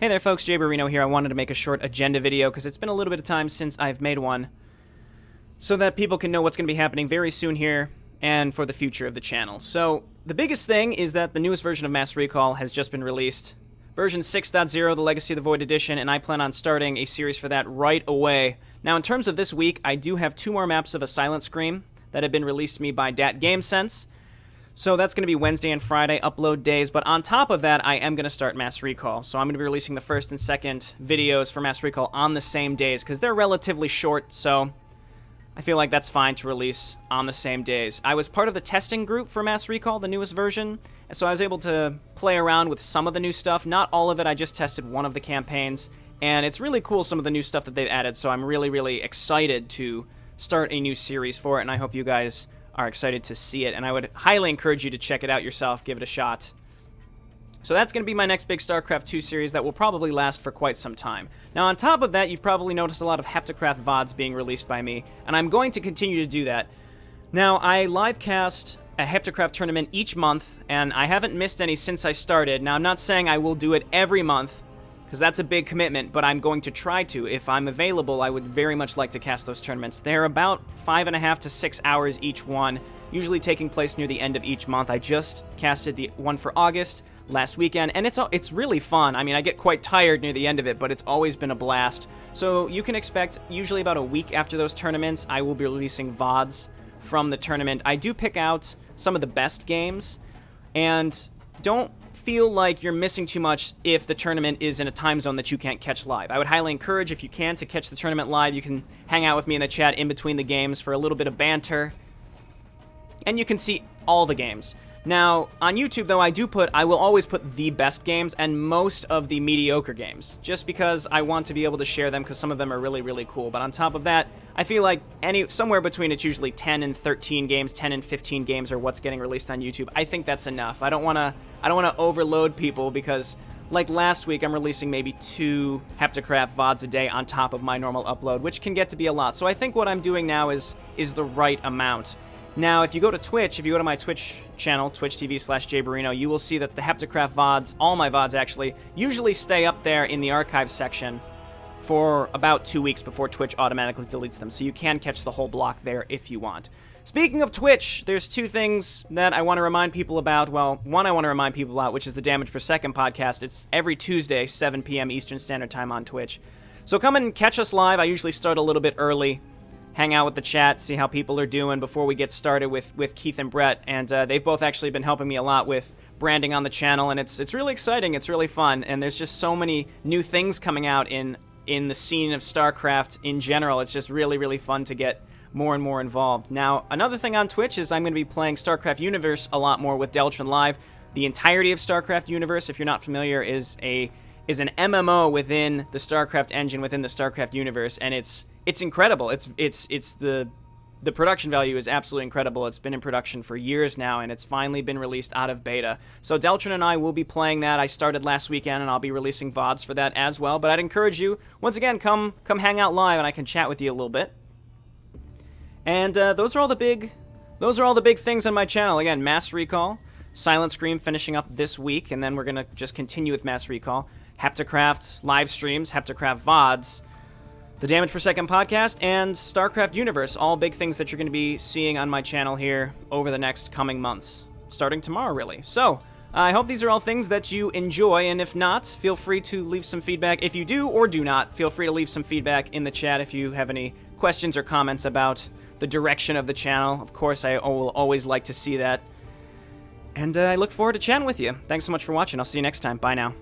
Hey there folks, Jayborino here. I wanted to make a short agenda video because it's been a little bit of time since I've made one so that people can know what's going to be happening very soon here and for the future of the channel. So the biggest thing is that the newest version of Mass Recall has just been released. Version 6.0, the Legacy of the Void Edition, and I plan on starting a series for that right away. Now in terms of this week, I do have 2 more maps of a Silent Scream that have been released to me by Dat GameSense. So that's going to be Wednesday and Friday upload days, but on top of that, I am going to start Mass Recall. So I'm going to be releasing the first and second videos for Mass Recall on the same days, because they're relatively short, so I feel like that's fine to release on the same days. I was part of the testing group for Mass Recall, the newest version, and so I was able to play around with some of the new stuff. Not all of it, I just tested one of the campaigns, and it's really cool, some of the new stuff that they've added, so I'm really excited to start a new series for it, and I hope you guys are excited to see it, and I would highly encourage you to check it out yourself, give it a shot. So that's going to be my next big StarCraft 2 series that will probably last for quite some time. Now on top of that, you've probably noticed a lot of HeptaCraft VODs being released by me, and I'm going to continue to do that. Now I livecast a HeptaCraft tournament each month, and I haven't missed any since I started. Now I'm not saying I will do it every month, because that's a big commitment, but I'm going to try to. If I'm available, I would very much like to cast those tournaments. They're about 5.5 to 6 hours each one, usually taking place near the end of each month. I just casted the one for August last weekend, and it's really fun. I mean, I get quite tired near the end of it, but it's always been a blast. So you can expect, usually about a week after those tournaments, I will be releasing VODs from the tournament. I do pick out some of the best games, and don't feel like you're missing too much if the tournament is in a time zone that you can't catch live. I would highly encourage, if you can, to catch the tournament live. You can hang out with me in the chat in between the games for a little bit of banter, and you can see all the games. Now, on YouTube, though, I will always put the best games and most of the mediocre games, just because I want to be able to share them, because some of them are really cool. But on top of that, I feel like somewhere between, it's usually 10 and 13 games, 10 and 15 games are what's getting released on YouTube. I think that's enough. I don't want to overload people, because like last week, I'm releasing maybe 2 HeptaCraft VODs a day on top of my normal upload, which can get to be a lot. So I think what I'm doing now is the right amount. Now, if you go to Twitch, if you go to my Twitch channel, twitch.tv/Jayborino, you will see that the HeptaCraft VODs, all my VODs actually, usually stay up there in the archive section for about 2 weeks before Twitch automatically deletes them, so you can catch the whole block there if you want. Speaking of Twitch, there's 2 things that I want to remind people about. Well, one I want to remind people about, which is the Damage Per Second podcast. It's every Tuesday, 7 p.m. Eastern Standard Time on Twitch. So come and catch us live. I usually start a little bit early, hang out with the chat, see how people are doing before we get started with Keith and Brett, and they've both actually been helping me a lot with branding on the channel, and it's really exciting, it's really fun, and there's just so many new things coming out in the scene of StarCraft in general. It's just really fun to get more and more involved. Now, another thing on Twitch is I'm going to be playing StarCraft Universe a lot more with Deltron Live. The entirety of StarCraft Universe, if you're not familiar, is an MMO within the StarCraft engine, within the StarCraft universe, and it's incredible. The production value is absolutely incredible. It's been in production for years now, and it's finally been released out of beta. So Deltron and I will be playing that. I started last weekend, and I'll be releasing VODs for that as well. But I'd encourage you, once again, come hang out live, and I can chat with you a little bit. And those are all the big things on my channel. Again, Mass Recall, Silent Scream finishing up this week, and then we're gonna just continue with Mass Recall. HeptaCraft live streams, HeptaCraft VODs, the Damage Per Second podcast, and StarCraft Universe, all big things that you're going to be seeing on my channel here over the next coming months, starting tomorrow, really. So, I hope these are all things that you enjoy, and if not, feel free to leave some feedback. If you do or do not, feel free to leave some feedback in the chat if you have any questions or comments about the direction of the channel. Of course, I will always like to see that. And I look forward to chatting with you. Thanks so much for watching. I'll see you next time. Bye now.